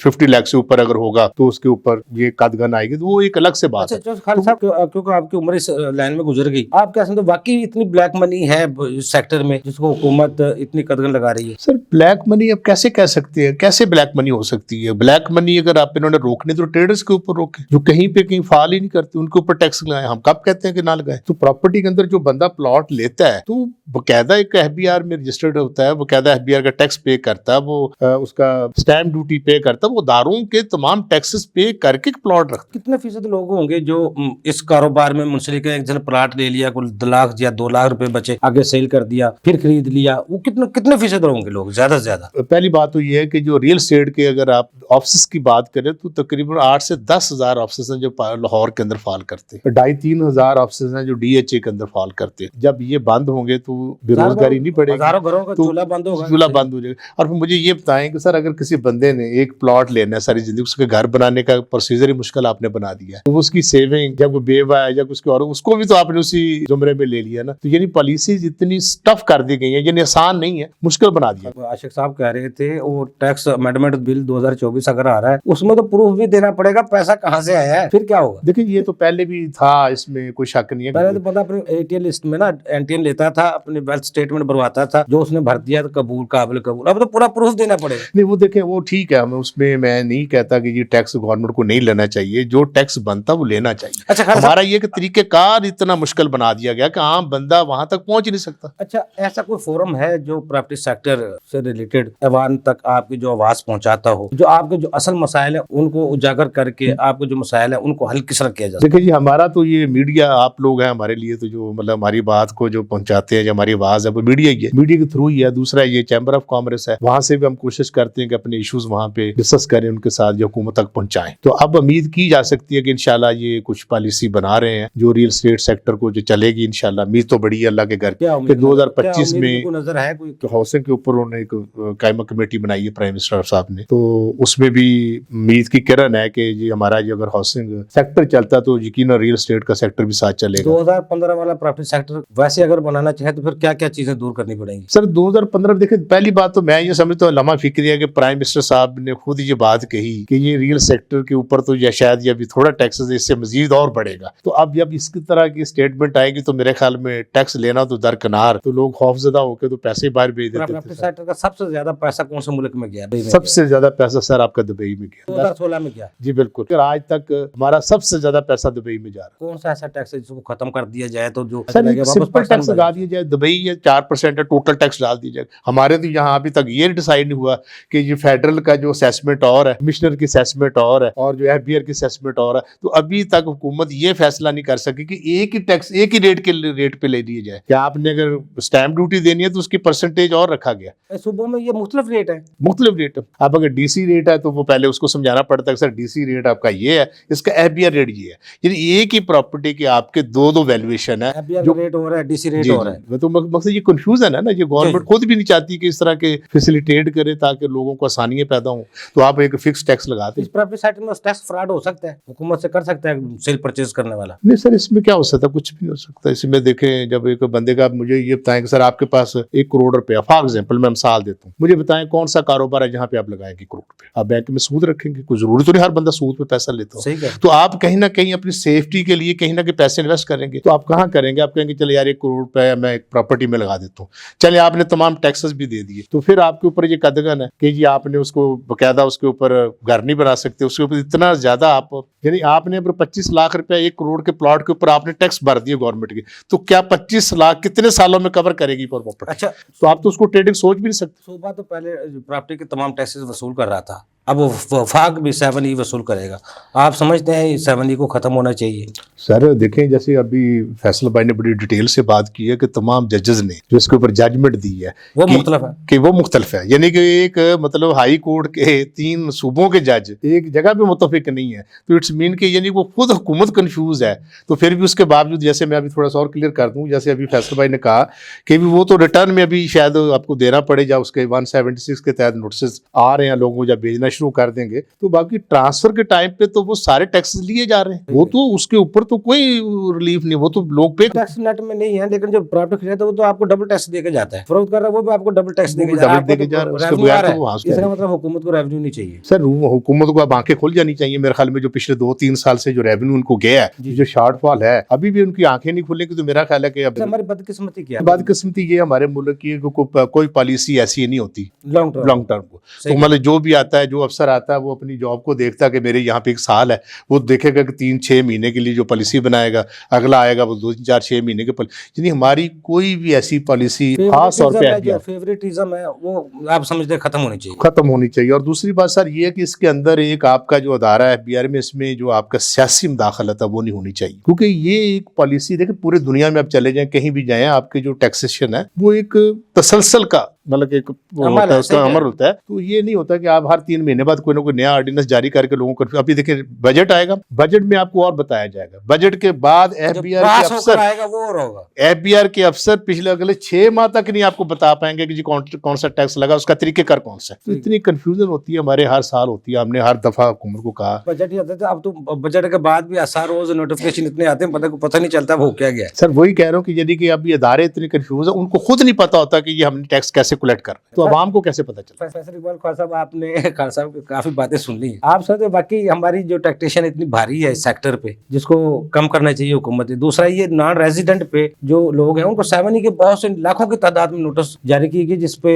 B: 50 लाख से ऊपर अगर होगा तो उसके ऊपर ये कदगन आएगी, तो वो एक अलग से बात है।
A: खालिद साहब, क्योंकि आपकी उम्र इस लाइन में गुजर गई, आप क्या समझते, वाकई इतनी ब्लैक मनी है इस सेक्टर में जिसको हुकूमत इतनी कदगन लगा रही है?
B: सर ब्लैक मनी अब कैसे कह सकते हैं, कैसे ब्लैक मनी हो सकती है? ब्लैक मनी अगर आप इन्होंने रोकनी तो ट्रेडर्स के ऊपर रोके, जो कहीं पे कहीं फाल ही नहीं करते, उनके ऊपर टैक्स लगाए। हम कब कहते हैं कि ना लगाए? तो प्रॉपर्टी के अंदर जो बंदा प्लॉट लेता है तो बकायदा एक FBR में रजिस्टर्ड होता है, बकायदा FBR का टैक्स पे करता है, वो उसका स्टैम्प ड्यूटी पे करता है, वो दारों के तमाम टैक्सेस पे करके प्लॉट रखता है।
A: कितने फीसद लोग होंगे जो इस कारोबार में मुंसलिक है? एक जन प्लॉट ले लिया, कुल 2 लाख या 2 लाख रुपए बचे, आगे सेल कर दिया, फिर खरीद लिया, वो कितने फीसद होंगे लोग ज्यादा से ज्यादा?
B: पहली बात तो ये है कि जो रियल एस्टेट के अगर आप ऑफिस की बात करें तो तकरीबन 8 से 10 हजार ऑफिस हैं जो लाहौर के अंदर फाल करते हैं, 2,500-3 हजार ऑफिस हैं जो DHA के अंदर फाल करते हैं। जब ये बंद होंगे तो बेरोजगारी नहीं बढ़ेगी,
A: हजारों घरों का
B: तो
A: चूल्हा बंद होगा,
B: चूल्हा बंद हो जाएगा। और फिर मुझे ये बताएं कि सर अगर किसी बंदे ने एक प्लॉट लेना है सारी जिंदगी, उसके घर बनाने का प्रोसीजर ही मुश्किल आपने बना दिया है, तो उसकी सेविंग जब वो बेवा है, जब उसके और उसको भी तो आपने उसी जुमरे में ले लिया ना। तो यानी पॉलिसीज इतनी टफ कर दी गई है, यानी आसान नहीं है, मुश्किल बना दिया।
A: आशिक साहब कह रहे थे वो टैक्स अमेंडमेंट बिल 2024 अगर आ रहा है उसमें तो प्रूफ भी देना पड़ेगा पैसा कहाँ से आया है, फिर क्या होगा?
B: देखिए ये तो पहले भी था, इसमें कोई शक नहीं है।
A: पहले तो पता अपने ATN लिस्ट में ना NTN लेता था, अपने वेल्थ स्टेटमेंट भरवाता था, जो उसने भर दिया तो कबूल, काबिल कबूल। अब तो पूरा प्रूफ देना पड़ेगा।
B: नहीं वो देखें, वो ठीक है, हमें उसमें मैं नहीं कहता कि ये टैक्स गवर्नमेंट को नहीं लेना चाहिए, जो टैक्स बनता वो लेना चाहिए।
A: अच्छा,
B: हमारा ये कि तरीकेकार इतना मुश्किल बना दिया गया कि आम बंदा वहां तक पहुंच ही नहीं सकता।
A: अच्छा, ऐसा कोई फोरम है जो प्रॉपर्टी सेक्टर से रिलेटेड अवाम तक आपकी जो आवाज पहुंचाता हो, जो आपके जो असल मसाइल है उनको उजागर करके आपके जो मसाइल है उनको हल किस तरह किया जाए?
B: देखिए जी, हमारा तो ये मीडिया, आप लोग हैं हमारे लिए, तो जो मतलब हमारी बात को जो पहुंचाते हैं, जो हमारी आवाज है वो मीडिया ही है, मीडिया के थ्रू ही है। दूसरा ये चैम्बर ऑफ कॉमर्स है, वहां से भी हम कोशिश करते हैं कि अपने इश्यूज वहां पे डिस्कस करें, उनके साथ जो हुकूमत तक पहुंचाएं। तो अब उम्मीद की जा सकती है कि इंशाल्लाह ये कुछ पॉलिसी बना रहे हैं जो रियल एस्टेट सेक्टर को जो चलेगी इंशाल्लाह। उम्मीद तो बड़ी है अल्लाह के घर कि 2025 में
A: नजर है कोई
B: हाउसिंग के ऊपर उन्होंने एक कायमा कमेटी बनाई है प्राइम मिनिस्टर साहब ने, तो उसमें भी उम्मीद की किरण है कि ये हमारा जो अगर हाउसिंग सेक्टर चलता तो यकीन रियल एस्टेट का सेक्टर भी साथ चलेगा।
A: 2015 वाला प्रॉपर्टी सेक्टर वैसे अगर बनाना चाहे तो फिर क्या क्या चीजें दूर करनी पड़ेंगी?
B: सर 2015 देखिए, पहली बात तो मैं ये समझता हूँ लम्हा फिक्री है कि प्राइम मिनिस्टर साहब ने खुद ये बात कही कि ये रियल सेक्टर के ऊपर तो या शायद ये अभी थोड़ा टैक्स इससे मजीद और बढ़ेगा। तो अब जब इसकी तरह की स्टेटमेंट आएगी तो मेरे ख्याल में टैक्स लेना तो दरकिनार, तो लोग खौफजदा होकर तो पैसे बाहर भेज देते
A: प्रॉपर्टी सेक्टर का सबसे ज्यादा पैसा कौन से मुल्क में गया?
B: सबसे ज्यादा पैसा सर आपका दुबई में गया,
A: 2016 में गया।
B: जी बिल्कुल, आज तक हमारा सबसे ज्यादा पैसा दुबई में जा रहा है।
A: कौन सा ऐसा टैक्स है जिसको खत्म कर दिया जाए तो जो
B: सिंपल टैक्स लगा दिया जाए, दुबई ये 4% है, टोटल टैक्स डाल दिया जाए। हमारे तो यहाँ अभी तक ये डिसाइड नहीं हुआ कि ये फेडरल का जो असेसमेंट और है, कमिश्नर की असेसमेंट और है, और जो FBR की असेसमेंट और है, तो अभी तक हुकूमत ये फैसला नहीं कर सकी कि एक ही टैक्स एक ही रेट पे ले दिया जाए। क्या आपने अगर स्टैम्प ड्यूटी देनी है तो उसकी परसेंटेज और रखा गया।
A: सूबों में ये मुख्तलिफ रेट है,
B: मुख्तलिफ रेट है। आप अगर DC रेट है तो वो पहले उसको समझाना पड़ता है सर DC रेट आपका ये है, इसका FBR रेट ये है। यानी एक ही प्रॉपर्टी के आपके दो वैल्यूएशन है,
A: जो रेट हो रहा है, DC रेट हो रहा है।
B: तो मकसद ये कंफ्यूजन है ना, ये गवर्नमेंट खुद भी नहीं चाहती कि इस तरह के फैसिलिटेट करे ताकि लोगों को आसानियां पैदा हो, तो आप एक फिक्स टैक्स लगाते हैं।
A: इस प्रॉपर्टी सेक्टर में टैक्स फ्रॉड हो सकता है, हुकूमत से कर सकता है सेल परचेज करने वाला?
B: नहीं सर, इसमें क्या हो सकता है, कुछ भी हो सकता तो इसमें देखें जब एक बंदे का मुझे ये बताएं कि सर आपके पास 1 करोड़ रुपया, फॉर एग्जाम्पल मैं मिसाल देता हूँ, मुझे बताएं कौन सा कारोबार है जहाँ पे आप लगाएंगे करोड़ रुपया? आप बैंक में सूद रखेंगे? कोई जरूरी तो नहीं हर बंदा सूद पे पैसा लेता हो।
A: सही कहा।
B: तो आप कहीं ना कहीं अपनी सेफ्टी के लिए कहीं ना कहीं पैसे इन्वेस्ट करेंगे, तो आप कहाँ करेंगे? आप कहेंगे चले यार 1 करोड़ रुपया मैं एक प्रॉपर्टी में लगा देता हूँ, चले आपने तमाम टैक्सेस भी दे दिए, तो फिर आपके ऊपर ये कदगन है कि जी आपने उसको बकायदा उसके ऊपर घर नहीं बना सकते, उसके ऊपर इतना ज्यादा आप, यानी आपने अगर 25 लाख रुपया 1 करोड़ के प्लॉट के ऊपर आपने टैक्स भर दिए गवर्नमेंट के, तो क्या 25 लाख कितने सालों में कवर करेगी प्रॉपर्टी?
A: अच्छा,
B: तो आप तो उसको ट्रेडिंग सोच भी नहीं सकते।
A: सूबा तो पहले प्रॉपर्टी के तमाम टैक्सेस वसूल कर रहा था, अब वो वफाक भी 7E वसूल करेगा। आप समझते हैं 7E को खत्म होना चाहिए?
B: सर देखें, जैसे अभी फैसल भाई ने बड़ी डिटेल से बात की है कि तमाम जजेस ने जो इसके ऊपर जजमेंट दी है
A: वो
B: कि-
A: मुख्तलिफ है
B: कि वो मुख्तलिफ है, यानी कि एक मतलब हाई कोर्ट के 3 सूबों के जज एक जगह पे मुतफिक नहीं है, तो इट्स मीन कि यानी वो खुद हुकूमत कंफ्यूज है। तो फिर भी उसके बावजूद, जैसे मैं अभी थोड़ा सा और क्लियर कर दूं, जैसे अभी फैसल भाई ने कहा कि भी वो तो रिटर्न में अभी शायद आपको देना पड़े, या उसके 176 के तहत नोटिस आ रहे हैं, लोगों को जब भेजना शुरू कर देंगे, तो बाकी ट्रांसफर के टाइम पे तो वो सारे टैक्सेस लिए जा रहे हैं, वो तो उसके ऊपर तो कोई रिलीफ नहीं, वो तो लोग पे
A: टैक्स नेट में नहीं है, लेकिन जो प्रॉपर्टी खरीदता है वो तो आपको डबल टैक्स देके जाता है, फरोख्त कर रहा है वो भी आपको डबल टैक्स देके जा रहा है,
B: डबल देके जा रहा है, उसके
A: revenue
B: बगैर
A: आ रहा
B: तो वो
A: है।
B: हाउस
A: इसका मतलब हुकूमत को रेवेन्यू नहीं चाहिए।
B: सर हुकूमत को अब आंखें खुल जानी चाहिए मेरे ख्याल में, जो पिछले 2-3 साल से जो रेवेन्यू उनको गया है, जो शॉर्टफॉल है, अभी भी उनकी आंखें नहीं खुलेंगी, तो मेरा ख्याल है कि अब
A: हमारी बदकिस्मती क्या है?
B: बदकिस्मती ये हमारे मुल्क की है कि कोई पॉलिसी ऐसी नहीं होती
A: लॉन्ग टर्म
B: लॉन्ग टर्म को। तो मतलब जो भी आता है, जो अफसर आता है, वो अपनी जॉब को देखता है कि मेरे यहाँ पे 1 साल है, वो देखेगा कि 3-6 महीने के लिए जो पॉलिसी बनाएगा, अगला आएगा वो 2-4-6 महीने के यानी हमारी कोई भी ऐसी पॉलिसी खास तौर पे
A: फेवरेटिज्म है वो आप समझते हैं खत्म होनी चाहिए।
B: खत्म होनी चाहिए। और दूसरी बात सर ये है कि इसके अंदर एक आपका जो अदारा है FBI में, इसमें जो आपका सियासी मुदाखलत है वो नहीं होनी चाहिए, क्योंकि ये एक पॉलिसी देखिए पूरे दुनिया में आप चले जाएं, कहीं भी जाएं, आपके जो टैक्सेशन है वो एक तसलसल का मतलब एक उसका अमर होता है। तो ये नहीं होता कि आप हर 3 महीने बाद कोई ना कोई नया ऑर्डिनेंस जारी करके लोगों को, अभी देखिए बजट आएगा, बजट में आपको और बताया जाएगा, बजट के बाद FBI के अफसर
A: आएगा वो और होगा।
B: FBI के अफसर पिछले अगले 6 माह तक नहीं आपको बता पाएंगे कि जी कौन सा टैक्स लगा, उसका तरीकेकार कौन सा है। तो इतनी कंफ्यूजन होती है हमारे हर साल होती है, हमने हर दफा हुकूमत को कहा।
A: बजट ही आता था, अब तो बजट के बाद भी आसार रोज नोटिफिकेशन इतने आते हैं, पता नहीं चलता वो क्या गया।
B: सर वही कह रहा हूँ कि यदि कि अब ये अदारे इतने कंफ्यूज है, उनको खुद नहीं पता होता कि ये हमने टैक्स कैसे कलेक्ट कर रहे हैं, तो आवाम को कैसे पता चलता?
A: प्रोफेसर इकबाल खान साहब, आपने खान साहब की काफी बातें सुन ली। आप समझते बाकी हमारी जो टैक्सेशन इतनी भारी है इस सेक्टर पे, जिसको कम करना चाहिए हुकूमत। दूसरा ये नॉन रेजिडेंट पे जो लोग हैं उनको 7E के बहुत से लाखों की तादाद में नोटिस जारी की गई, जिसपे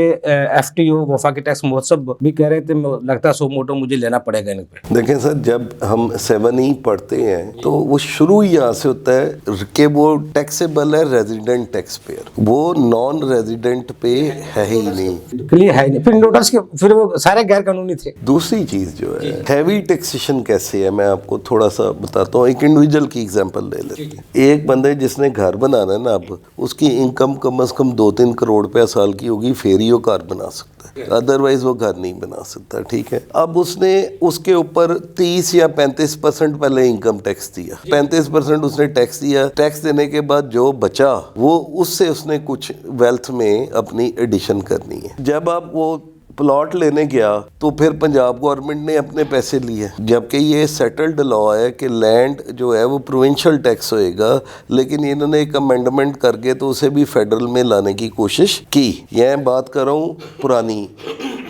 A: FTO वफाकी टैक्स महोत्सव भी कह रहे थे लगता है सो मोटो मुझे लेना पड़ेगा इन पे।
C: देखें सर, जब हम 7E पढ़ते हैं तो वो शुरू ही यहाँ से होता है कि वो टैक्सेबल है रेजिडेंट टैक्स पेयर, वो नॉन रेजिडेंट पे है ही नहीं,
A: क्लियर है नहीं। फिर नोटिस के फिर वो सारे गैर कानूनी थे।
C: दूसरी चीज जो है हैवी टैक्सेशन कैसे है, मैं आपको थोड़ा सा बताता हूँ। एक इंडिविजुअल की एग्जांपल ले लेते हैं। एक बंदे जिसने घर बनाना है ना, अब उसकी इनकम कम से कम 2-3 करोड़ रुपया साल की होगी, फिर ही वो घर बना सकता है, अदरवाइज वो घर नहीं बना सकता। ठीक है, अब उसने उसके ऊपर 30 या 35% पहले इनकम टैक्स दिया, 35% उसने टैक्स दिया। टैक्स देने के बाद जो बचा वो उससे उसने कुछ वेल्थ में अपनी एडिशन करनी है। जब आप वो प्लॉट लेने गया तो फिर पंजाब गवर्नमेंट ने अपने पैसे लिए, जबकि ये सेटल्ड लॉ है कि लैंड जो है वो प्रोविंशियल टैक्स होएगा, लेकिन इन्होंने एक अमेंडमेंट करके तो उसे भी फेडरल में लाने की कोशिश की। यह बात कर रहा हूँ पुरानी,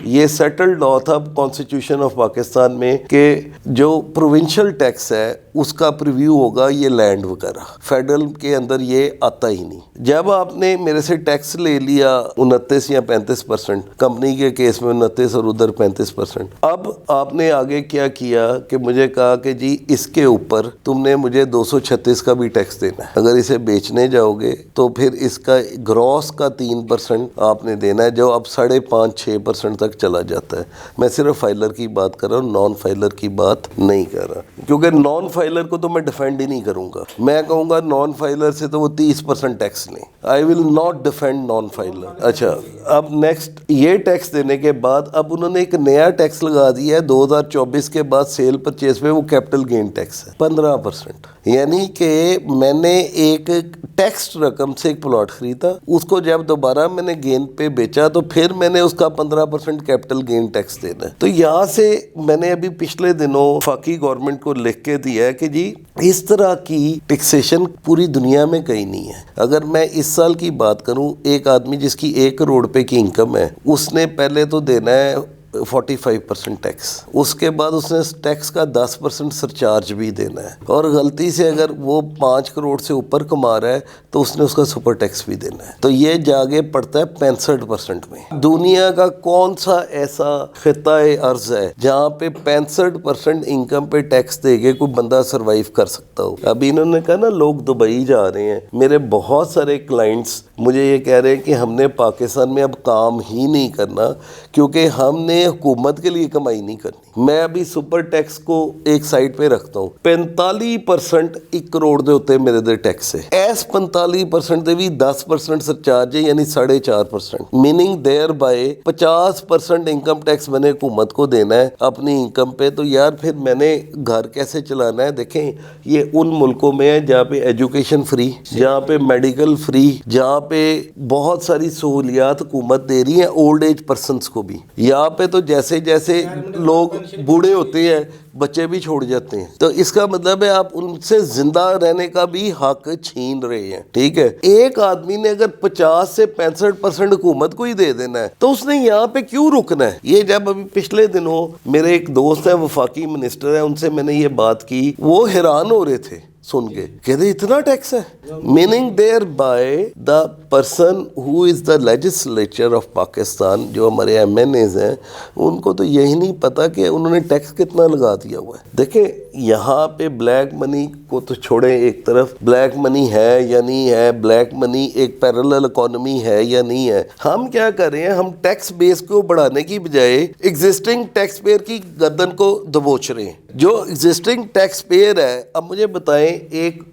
C: ये सेटल्ड लॉ था कॉन्स्टिट्यूशन ऑफ पाकिस्तान में कि जो प्रोविंशियल टैक्स है उसका प्रीव्यू होगा ये लैंड वगैरह, फेडरल के अंदर ये आता ही नहीं। जब आपने मेरे से टैक्स ले लिया 29 या 35%, कंपनी के केस में 29 और उधर 35%, अब आपने आगे क्या किया कि मुझे कहा कि जी इसके ऊपर तुमने मुझे 236 का भी टैक्स देना है, अगर इसे बेचने जाओगे तो फिर इसका ग्रॉस का 3% आपने देना है, जो अब 5.5-6% तक चला जाता है। मैं सिर्फ फाइलर की बात कर रहा हूँ, नॉन फाइलर की बात नहीं कर रहा, क्योंकि नॉन फाइलर को तो मैं डिफेंड ही नहीं करूंगा। मैं कहूँगा नॉन फाइलर से तो वो 30% टैक्स लें, I will not defend non filer. अच्छा, अब नेक्स्ट ये टैक्स देने के बाद अब उन्होंने एक नया टैक्स लगा दिया है 2024 के बाद सेल परचेज पे, वो कैपिटल गेन टैक्स है 15%। यानी कि मैंने एक टैक्स रकम से एक प्लॉट खरीदा, उसको जब दोबारा मैंने गेन पे बेचा तो फिर मैंने उसका 15% कैपिटल गेन टैक्स देना है। तो यहाँ से मैंने अभी पिछले दिनों वफाकी गवर्नमेंट को लिख के दिया है कि जी इस तरह की टैक्सेशन पूरी दुनिया में कहीं नहीं है। अगर मैं इस साल की बात करूं, एक आदमी जिसकी 1 करोड़ रुपए की इनकम है, उसने पहले तो देना है 45% टैक्स, उसके बाद उसने टैक्स का 10% सरचार्ज भी देना है, और गलती से अगर वो 5 करोड़ से ऊपर कमा रहा है तो उसने उसका सुपर टैक्स भी देना है। तो ये जाके पड़ता है 65% में। दुनिया का कौन सा ऐसा खिताए अर्ज है जहाँ पे 65% इनकम पे टैक्स देके कोई बंदा सरवाइव कर सकता हो? अभी इन्होंने कहा ना लोग दुबई जा रहे हैं, मेरे बहुत सारे क्लाइंट्स मुझे ये कह रहे हैं कि हमने पाकिस्तान में अब काम ही नहीं करना क्योंकि हमने हुकूमत के लिए कमाई नहीं करनी। मैं अभी सुपर टैक्स को एक साइड पे रखता हूँ। 45% 1 करोड़ दे उत्ते मेरे दे टैक्स है, एस 45% दे भी 10% सरचार्ज है, यानी 4.5%, meaning thereby 50% income tax मैंने हुकूमत को देना है अपनी इनकम पे। तो यार फिर मैंने घर कैसे चलाना है? देखें, ये उन मुल्कों में है जहाँ पे एजुकेशन फ्री, जहाँ पे मेडिकल फ्री, जहाँ पे बहुत सारी सहूलियात हुकूमत दे रही है ओल्ड एज पर्सनस को भी। यहाँ पे तो जैसे जैसे लोग बूढ़े होते हैं बच्चे भी छोड़ जाते हैं, तो इसका मतलब है आप उनसे जिंदा रहने का भी हक छीन रहे हैं। ठीक है, एक आदमी ने अगर 50 से 65% हुकूमत को ही दे देना है तो उसने यहाँ पे क्यों रुकना है? ये जब अभी पिछले दिनों मेरे एक दोस्त है वफाकी मिनिस्टर है, उनसे मैंने ये बात की, वो हैरान हो रहे थे सुन के, कहते इतना टैक्स है। Meaning thereby the person who is the legislature of Pakistan, जो हमारे MNAs हैं, उनको तो यही नहीं पता कि उन्होंने टैक्स कितना लगा दिया हुआ है। देखें, यहाँ पे ब्लैक मनी को तो छोड़ें एक तरफ, ब्लैक मनी है या नहीं है, ब्लैक मनी एक पैरेलल इकोनॉमी है या नहीं है, हम क्या कर रहे हैं, हम टैक्स बेस को बढ़ाने की बजाय एग्जिस्टिंग टैक्स पेयर की गर्दन को दबोच रहे हैं। जो एग्जिस्टिंग टैक्स पेयर है, अब मुझे बताएं, एक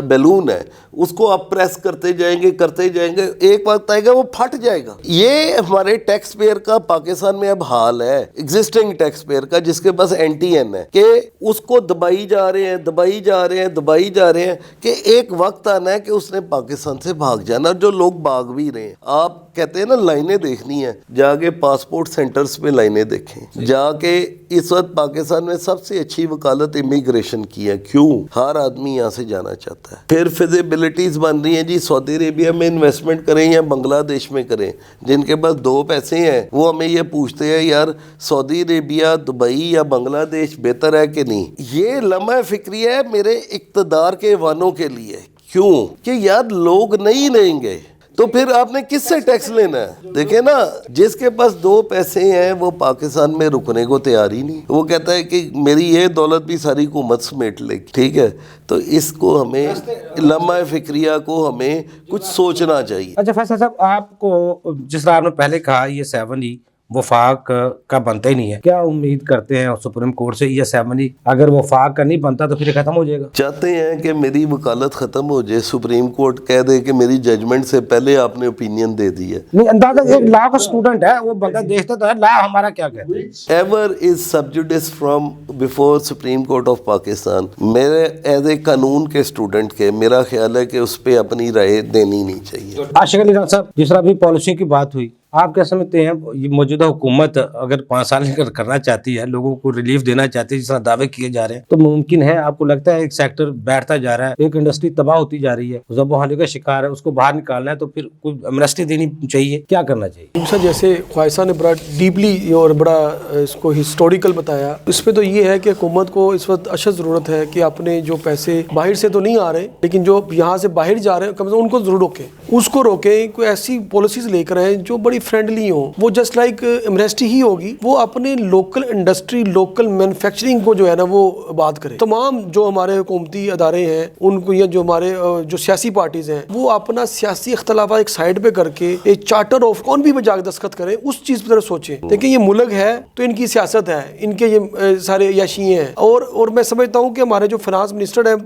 C: बैलून है, उसको आप प्रेस करते जाएंगे एक वक्त आएगा वो फट जाएगा। ये हमारे टैक्स पेयर का पाकिस्तान में अब हाल है, एग्जिस्टिंग टैक्स पेयर का, जिसके पास NTN है, कि उसको दबाई जा रहे हैं कि एक वक्त आना है कि उसने पाकिस्तान से भाग जाना, और जो लोग भाग भी रहे हैं। आप कहते हैं ना लाइनें देखनी है, जाके पासपोर्ट सेंटर्स पे लाइनें देखें, जाके इस वक्त पाकिस्तान में सबसे अच्छी वकालत इमिग्रेशन की है। क्यों? हर आदमी यहाँ से जाना चाहता है। फिर फिजिबिलिटीज बन रही हैं जी, सऊदी अरेबिया में इन्वेस्टमेंट करें या बांग्लादेश में करें। जिनके पास 2 पैसे हैं वो हमें ये पूछते हैं यार सऊदी अरेबिया, दुबई या बांग्लादेश बेहतर है कि नहीं। ये लम्हा फिक्री है मेरे इक़्तिदार के वानों के लिए। क्यों? कि यार लोग नहीं लेंगे तो फिर आपने किससे टैक्स लेना है? देखे ना, जिसके पास 2 पैसे हैं वो पाकिस्तान में रुकने को तैयार ही नहीं। वो कहता है कि मेरी ये दौलत भी सारी हुकूमत समेट लेगी। ठीक है, तो इसको हमें लम्हा फिक्रिया को हमें कुछ सोचना चाहिए।
A: अच्छा फैसल साहब, आपको जिस तरह आपने पहले कहा ये 7E वफाक का बनता ही नहीं है, क्या उम्मीद करते हैं सुप्रीम कोर्ट से? ये 7E अगर वफाक का नहीं बनता तो फिर खत्म हो जाएगा?
C: चाहते हैं कि मेरी वकालत खत्म हो जाए, सुप्रीम कोर्ट कह दे कि मेरी जजमेंट से पहले आपने ओपिनियन दे दी है।
A: नहीं, अंदाजा एक लॉ का स्टूडेंट है, वो बंदा देखता तो है लॉ हमारा क्या कहता है।
C: एवर इज सब जुडिस from before supreme court of Pakistan. मेरे एज ए कानून के स्टूडेंट के मेरा ख्याल है कि उस पर अपनी राय देनी नहीं चाहिए।
A: आशिक अली खान साहब, जिस तरह अभी पॉलिसी की बात हुई, आप क्या समझते हैं ये मौजूदा हुकूमत अगर 5 साल करना चाहती है, लोगों को रिलीफ देना चाहती है, जिस तरह दावे किए जा रहे हैं, तो मुमकिन है? आपको लगता है एक सेक्टर बैठता जा रहा है, एक इंडस्ट्री तबाह होती जा रही है, ज़बरदस्ती का शिकार है, उसको बाहर निकालना है, तो फिर कोई एमनेस्टी देनी चाहिए, क्या करना चाहिए?
D: सर, जैसे ख्वाहिशा ने बड़ा डीपली और बड़ा इसको हिस्टोरिकल बताया, इस पर तो ये है कि हुकूमत को इस वक्त अशद ज़रूरत है कि अपने जो पैसे बाहर से तो नहीं आ रहे, लेकिन जो यहाँ से बाहर जा रहे हैं कम से कम उनको जरूर रोकें, उसको रोकें। कोई ऐसी पॉलिसीज लेकर आए जो बड़ी फ्रेंडली हो। वो जस्ट लाइक एमनेस्टी ही होगी, वो अपने लोकल इंडस्ट्री, लोकल मैन्युफैक्चरिंग को जो है ना वो बात करे। तमाम जो हमारे हुकूमती अदारे हैं उनको, या जो हमारे जो सियासी पार्टीज हैं, वो अपना सियासी इख्तलाफ एक साइड पे करके एक चार्टर ऑफ कौन भी जाकर दस्तखत करें, उस चीज पर सोचें। देखिए, ये मुल्क है तो इनकी सियासत है, इनके ये सारे याशी हैं, और मैं समझता हूँ कि हमारे जो फाइनेंस मिनिस्टर है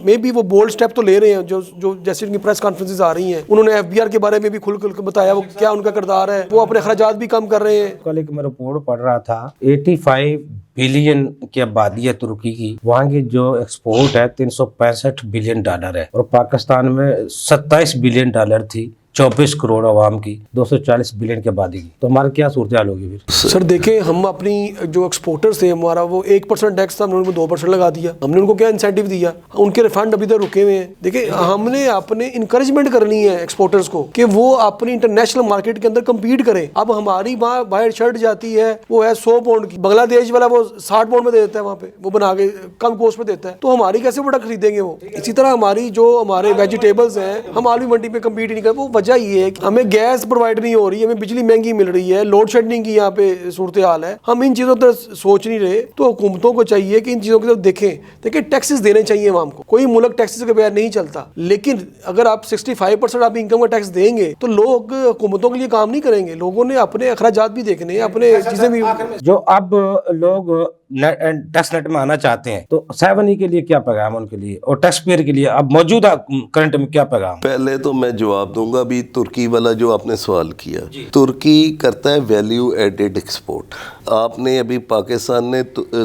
D: मे भी वो बोल्ड स्टेप तो ले रहे हैं, जो जैसे उनकी प्रेस कॉन्फ्रेंसेज आ रही हैं انہوں نے FBR کے بارے میں بھی کھل کر بتایا وہ کیا ان کا کردار ہے, وہ اپنے اخراجات بھی کم کر رہے ہیں.
A: کل ایک میں رپورٹ پڑھ رہا تھا 85 بلین کی آبادی ہے ترکی کی, وہاں کی جو ایکسپورٹ ہے $365 بلین ہے, اور پاکستان میں $27 بلین تھی, 24 کروڑ عوام کی, 240 بلین کی آبادی کی. تو ہمارا کیا صورتحال ہوگی پھر؟
D: سر دیکھیں, ہم اپنی جو ایکسپورٹرز تھے, ہمارا وہ 1% ٹیکس تھا, ہم نے ان کو 2% لگا دیا. ہم نے ان کو کیا انسینٹیو دیا؟ ان کے ریفنڈ ابھی تک رکے ہوئے ہیں. دیکھیں ہم نے اپنے انکریجمنٹ کرنی ہے ایکسپورٹرز کو کہ وہ اپنی انٹرنیشنل مارکیٹ کے اندر کمپیٹ کریں. اب ہماری باہر شرٹ جاتی ہے وہ ہے 100 پاؤنڈ کی, بنگلہ دیش والا وہ 60 پاؤنڈ میں دے دیتا ہے, وہاں پہ وہ بنا کے کم کوسٹ پہ دیتا ہے. تو ہماری کیسے پروڈکٹ خریدیں گے وہ؟ اسی طرح ہماری جو ہمارے ویجیٹیبلز ہیں, ہم عالمی منڈی پہ کمپیٹ نہیں کرتے. وہ وجہ یہ ہے کہ ہمیں گیس پرووائڈ نہیں ہو رہی ہے, ہمیں بجلی مہنگی مل رہی ہے, لوڈ شیڈنگ کی یہاں پہ صورتحال ہے. ہم ان چیزوں پر سوچ نہیں رہے. تو حکومتوں کو چاہیے کہ ان چیزوں کی طرف دیکھیں. دیکھیں ٹیکسز دینے چاہیے عوام کو, کوئی ملک ٹیکسز کے بغیر نہیں چلتا, لیکن اگر آپ 65% آپ انکم کا ٹیکس دیں گے تو لوگ حکومتوں کے لیے کام نہیں کریں گے. لوگوں نے اپنے اخراجات بھی دیکھنے ہیں, اپنے چیزیں بھی.
A: جو اب لوگ ٹیکس نیٹ میں آنا چاہتے ہیں تو 7E کے لیے کیا پیغام ان کے لیے, اور ٹیکس پیئر کے لیے اب موجودہ کرنٹ میں کیا پیغام؟
C: پہلے تو میں جواب دوں گا ابھی ترکی والا جو آپ نے سوال کیا. ترکی کرتا ہے ویلیو ایڈڈ ایکسپورٹ. آپ نے ابھی پاکستان نے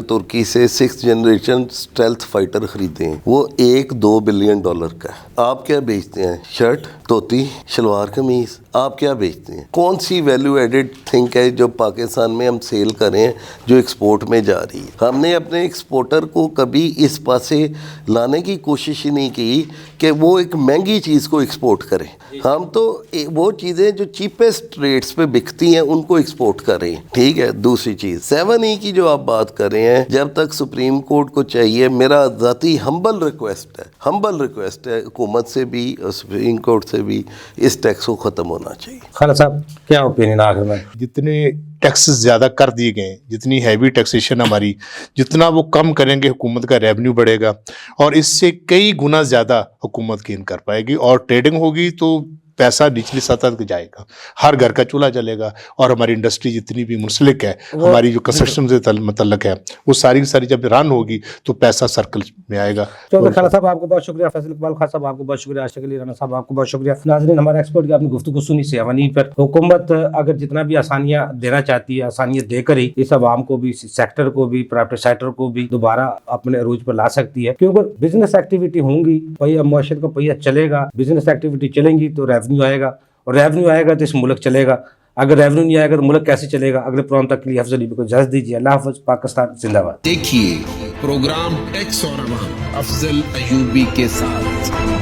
C: ترکی سے 6th جنریشن اسٹیلتھ فائٹر خریدے ہیں, وہ $1-2 بلین کا ہے. آپ کیا بیچتے ہیں؟ شرٹ, دھوتی, شلوار قمیض. آپ کیا بیچتے ہیں؟ کون سی ویلیو ایڈڈ تھنک ہے جو پاکستان میں ہم سیل کریں جو ایکسپورٹ میں جا رہی ہے؟ ہم نے اپنے ایکسپورٹر کو کبھی اس پاسے لانے کی کوشش ہی نہیں کی کہ وہ ایک مہنگی چیز کو ایکسپورٹ کریں. ہم تو وہ چیزیں جو چیپسٹ ریٹس پہ بکتی ہیں ان کو ایکسپورٹ کر رہے ہیں. ٹھیک ہے. دوسری چیز 7E کی جو آپ بات کر رہے ہیں, جب تک سپریم کورٹ کو چاہیے, میرا ذاتی ہمبل ریکویسٹ ہے حکومت سے بھی اور سپریم کورٹ سے بھی, اس ٹیکس کو ختم ہونا چاہیے.
A: خالد صاحب کیا اوپینین آخر میں؟
B: جتنے ٹیکسز زیادہ کر دیے گئے, جتنی ہیوی ٹیکسیشن ہماری, جتنا وہ کم کریں گے حکومت کا ریونیو بڑھے گا, اور اس سے کئی گنا زیادہ حکومت گین کر پائے گی. اور ٹریڈنگ ہوگی تو پیسہ نچلی سطح تک جائے گا, ہر گھر کا چولہا چلے گا, اور ہماری انڈسٹری جتنی بھی منسلک ہے, ہماری جو کنسٹرکشن سے متعلق ہے, وہ ساری کی ساری جب رن ہوگی تو پیسہ سرکل میں آئے گا.
A: خالد صاحب آپ کو بہت شکریہ, فیصل اقبال خان صاحب آپ کو بہت شکریہ, عاشق علی رانا صاحب آپ کو بہت شکریہ. ناظرین, ہمارے ایکسپرٹ کی آپ نے گفتگو سنی 7E پر. حکومت اگر جتنا بھی آسانیاں دینا چاہتی ہے, آسانیاں دے کر ہی اس عوام کو بھی, سیکٹر کو بھی, پرائیویٹ سیکٹر کو بھی دوبارہ اپنے عروج پر لا سکتی ہے. کیونکہ بزنس ایکٹیویٹی ہوں گی, پہیہ معاشرت کا پہیہ چلے گا, بزنس ایکٹیویٹی چلیں گی تو ریونیو آئے گا, اور ریونیو آئے گا تو اس ملک چلے گا. اگر ریونیو نہیں آئے گا تو ملک کیسے چلے گا؟ اگلے پروگرام تک کے لیے افضل کو اجازت دیجیے. اللہ حافظ. پاکستان زندہ باد.
E: دیکھیے پروگرام ٹیکس اور عوام افضل ایوبی کے ساتھ.